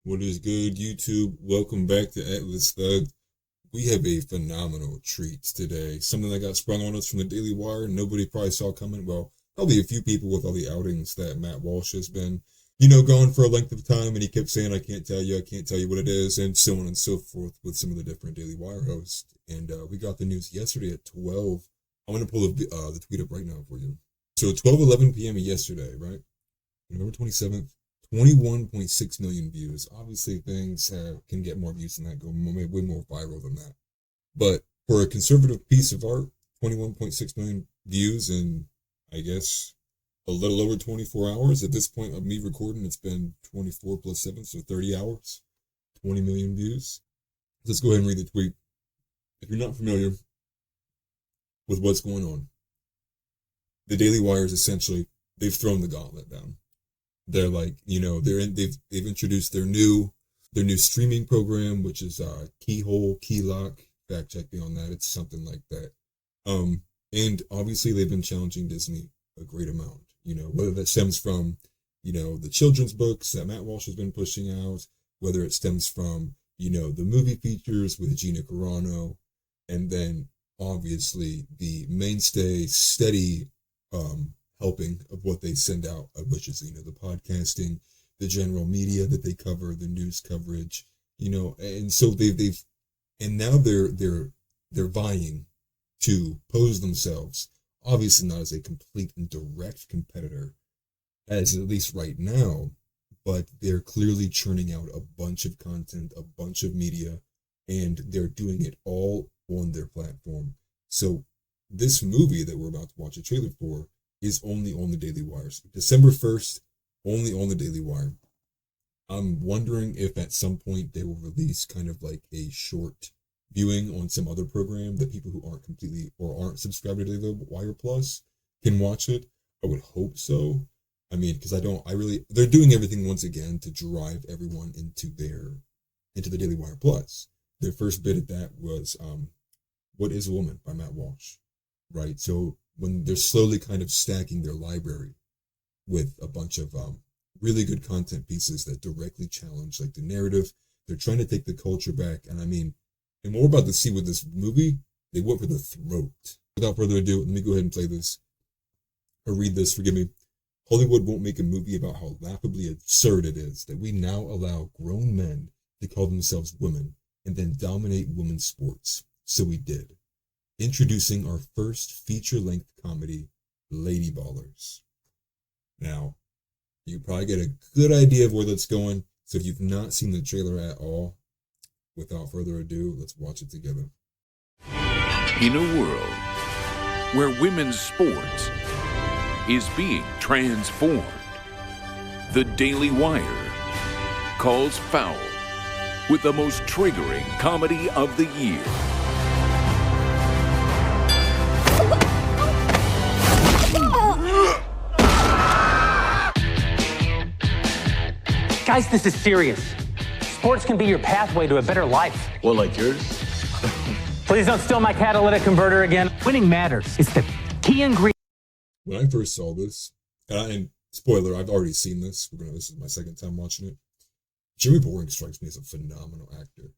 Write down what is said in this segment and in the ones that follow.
What is good, YouTube? Welcome back to Atlas Thug. We have a phenomenal treat today. Something that got sprung on us from the Daily Wire. Nobody probably saw coming. Well, probably a few people with all the outings that Matt Walsh has been, gone for a length of time. And he kept saying, I can't tell you what it is, and so on and so forth with some of the different Daily Wire hosts. And we got the news yesterday at 12. I'm going to pull the tweet up right now for you. So 12:11 p.m. yesterday, right? November 27th. 21.6 million views. Obviously, things can get more views than that, go way more viral than that. But for a conservative piece of art, 21.6 million views in, I guess, a little over 24 hours. At this point of me recording, it's been 24 plus 7, so 30 hours, 20 million views. Let's go ahead and read the tweet. If you're not familiar with what's going on, the Daily Wire is essentially, they've thrown the gauntlet down. They're like, they've introduced their new streaming program, which is Keyhole, Keylock. Fact check me on that. It's something like that. And obviously they've been challenging Disney a great amount. Whether that stems from, the children's books that Matt Walsh has been pushing out, whether it stems from, the movie features with Gina Carano, and then obviously the mainstay steady helping of what they send out, which is, the podcasting, the general media that they cover, the news coverage, and so and now they're vying to pose themselves, obviously not as a complete and direct competitor, as at least right now, but they're clearly churning out a bunch of content, a bunch of media, and they're doing it all on their platform. So this movie that we're about to watch a trailer for is only on the Daily Wire. December 1st, only on the Daily Wire. I'm wondering if at some point they will release kind of like a short viewing on some other program that people who aren't completely or aren't subscribed to Daily Wire Plus can watch it. I would hope so. I mean, because they're doing everything once again to drive everyone into the Daily Wire Plus. Their first bit at that was What is a Woman by Matt Walsh, right? So when they're slowly kind of stacking their library with a bunch of really good content pieces that directly challenge like the narrative, they're trying to take the culture back. And and what we're about to see with this movie, they went for the throat. Without further ado, let me go ahead and play this, or read this, forgive me. Hollywood won't make a movie about how laughably absurd it is that we now allow grown men to call themselves women and then dominate women's sports. So we did. Introducing our first feature-length comedy, Lady Ballers. Now, you probably get a good idea of where that's going. So if you've not seen the trailer at all, without further ado, let's watch it together. In a world where women's sports is being transformed, the Daily Wire calls foul with the most triggering comedy of the year. Guys, this is serious. Sports can be your pathway to a better life. Well, like yours? Please don't steal my catalytic converter again. Winning matters. It's the key ingredient. When I first saw this, and spoiler, I've already seen this. This is my second time watching it. Jimmy Boring strikes me as a phenomenal actor.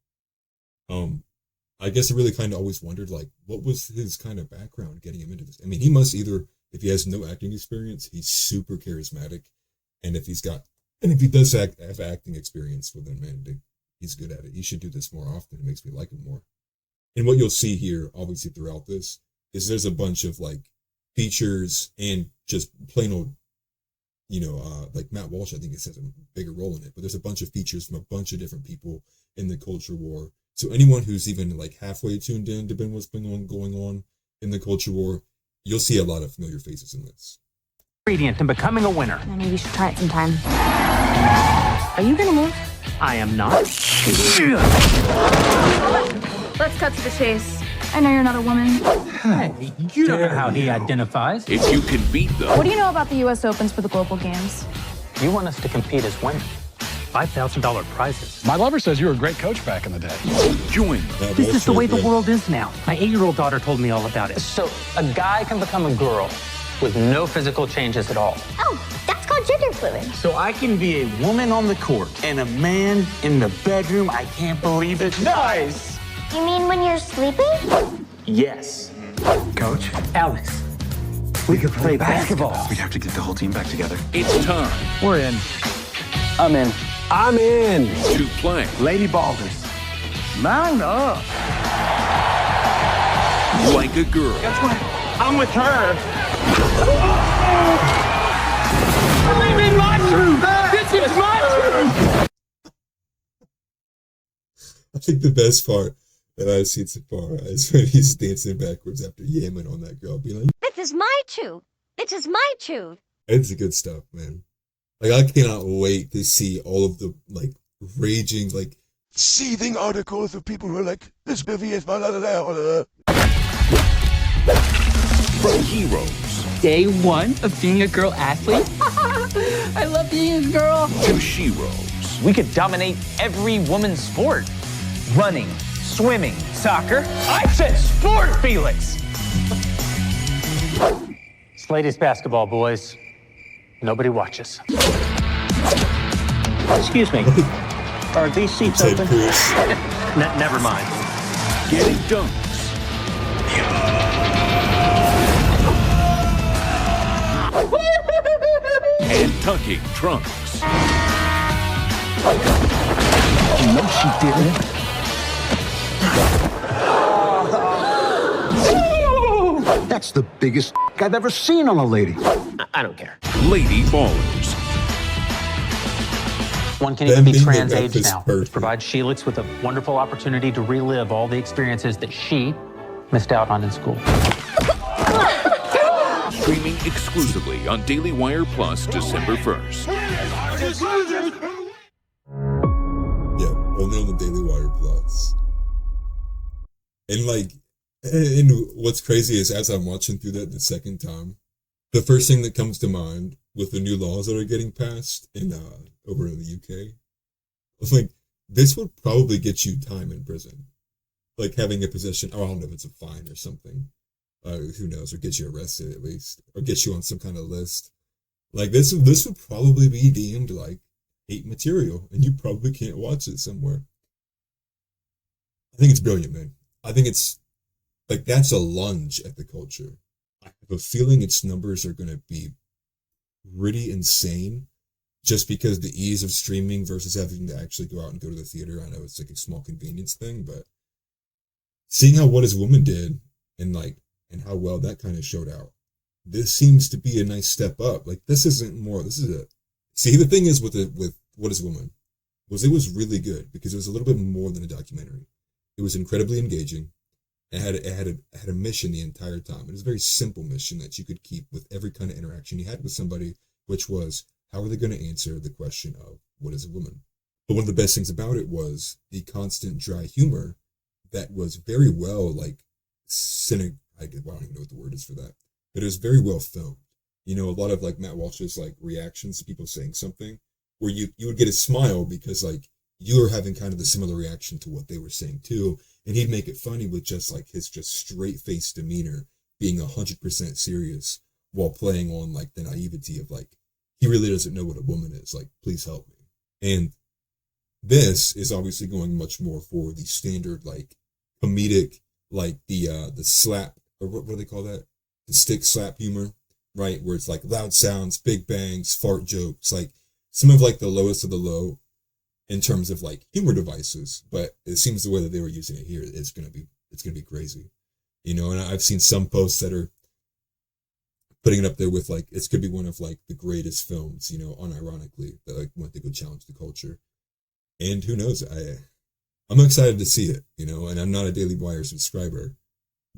I guess I really kind of always wondered, like, what was his kind of background getting him into this? I mean, he must either, if he has no acting experience, he's super charismatic, and if he does have acting experience, well then, man, he's good at it. He should do this more often. It makes me like him more. And what you'll see here, obviously, throughout this, is there's a bunch of, like, features and just plain old, like Matt Walsh, I think has a bigger role in it, but there's a bunch of features from a bunch of different people in the culture war. So anyone who's even, like, halfway tuned in to what's been going on in the culture war, you'll see a lot of familiar faces in this. Ingredient in becoming a winner. Maybe we should try it sometime. Are you gonna move? I am not. Let's cut to the chase. I know you're not a woman. Hey, you don't know how he identifies. If you can beat them, What do you know about the U.S. Opens for the Global Games? You want us to compete as women. $5,000 prizes. My lover says you were a great coach back in the day. join This is the way the world is now. My 8-year-old daughter told me all about it. So a guy can become a girl with no physical changes at all. Oh, that's called gender fluid. So I can be a woman on the court and a man in the bedroom. I can't believe it. Nice. You mean when you're sleeping? Yes. Coach, Alex, we could play basketball. we have to get the whole team back together. It's time We're in. I'm in. I'm in. to play Lady Balders. Mount up. like a girl I'm with her. Believe in my truth. This is my truth. I think the best part that I've seen so far is when he's dancing backwards after yamming on that girl, being like, This is my truth. This is my truth. it's the good stuff, man. Like, I cannot wait to see all of the, like, raging, like, seething articles of people who are like, this movie is blah, blah, blah, blah, blah. from heroes Day one of being a girl athlete. I love being a girl. to sheroes. We could dominate every woman's sport. Running, swimming, soccer. I said sport, Felix. It's ladies basketball, boys. Nobody watches. Excuse me. Are these seats Ted open? Cruz. Never mind. Getting dunks. And tucking trunks. No, she didn't. That's the biggest I've ever seen on a lady. I don't care. Lady ballers. One can Them even be being the trans age Memphis now, birthday. which provides Sheelix with a wonderful opportunity to relive all the experiences that she missed out on in school. Streaming exclusively on Daily Wire Plus December 1st. Yeah, only on the Daily Wire Plus. And like, and what's crazy is as I'm watching through that the second time, the first thing that comes to mind with the new laws that are getting passed in over in the UK, I was like, this would probably get you time in prison, like having a possession. Oh, I don't know if it's a fine or something. Who knows? Or get you arrested at least, or get you on some kind of list. Like this would probably be deemed like hate material, and you probably can't watch it somewhere. I think it's brilliant, man. I think it's like that's a lunge at the culture. I have a feeling its numbers are going to be pretty insane, just because the ease of streaming versus having to actually go out and go to the theater. I know it's like a small convenience thing, but seeing how What Is Woman did and how well that kind of showed out, this seems to be a nice step up. Like this isn't more. This is a see. The thing is with What Is Woman was it was really good because it was a little bit more than a documentary. It was incredibly engaging. It had a mission the entire time. It was a very simple mission that you could keep with every kind of interaction you had with somebody, which was how are they going to answer the question of what is a woman? But one of the best things about it was the constant dry humor that was very well I don't even know what the word is for that, but it was very well filmed. You know, a lot of like Matt Walsh's like reactions to people saying something where you would get a smile because like you were having kind of the similar reaction to what they were saying too. And he'd make it funny with just like his just straight faced demeanor being 100% serious while playing on like the naivety of like, he really doesn't know what a woman is. Like, please help me. And this is obviously going much more for the standard, like comedic, like the slap, or what do they call that? The stick slap humor, right? Where it's like loud sounds, big bangs, fart jokes, like some of like the lowest of the low in terms of like humor devices, but it seems the way that they were using it here is gonna be crazy, you know. And I've seen some posts that are putting it up there with like it could be one of like the greatest films, you know, unironically that like went to go challenge the culture. And who knows? I'm excited to see it, you know. And I'm not a Daily Wire subscriber,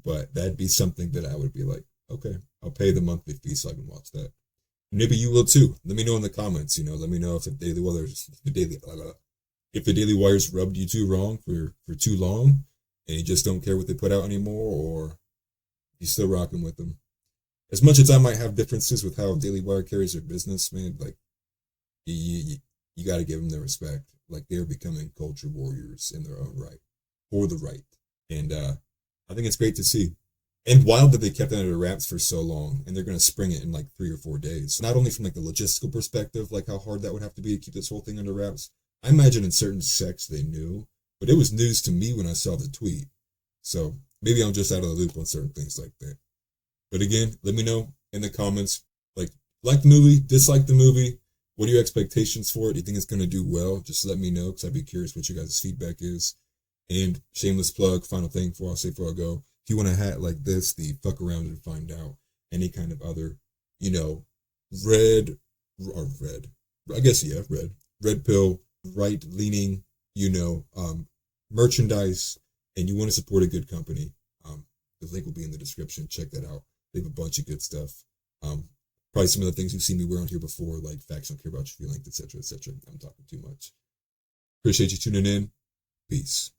but that'd be something that I would be like, okay, I'll pay the monthly fee so I can watch that. Maybe you will too. Let me know in the comments. You know, let me know if the Daily Wire's rubbed you too wrong for too long, and you just don't care what they put out anymore, or you still rocking with them. As much as I might have differences with how Daily Wire carries their business, man, like you got to give them their respect. Like they're becoming culture warriors in their own right, for the right, and I think it's great to see. And wild that they kept it under wraps for so long, and they're going to spring it in like 3 or 4 days. Not only from like the logistical perspective, like how hard that would have to be to keep this whole thing under wraps. I imagine in certain sects they knew, but it was news to me when I saw the tweet. So maybe I'm just out of the loop on certain things like that. But again, let me know in the comments, like the movie, dislike the movie. What are your expectations for it? Do you think it's going to do well? Just let me know, because I'd be curious what you guys' feedback is. And shameless plug, final thing before I go. If you want a hat like this, the fuck around and find out any kind of other, red, red pill, right leaning, merchandise, and you want to support a good company, the link will be in the description. Check that out. They have a bunch of good stuff. Probably some of the things you've seen me wear on here before, like facts don't care about your feelings, etc., etc. I'm talking too much. Appreciate you tuning in. Peace.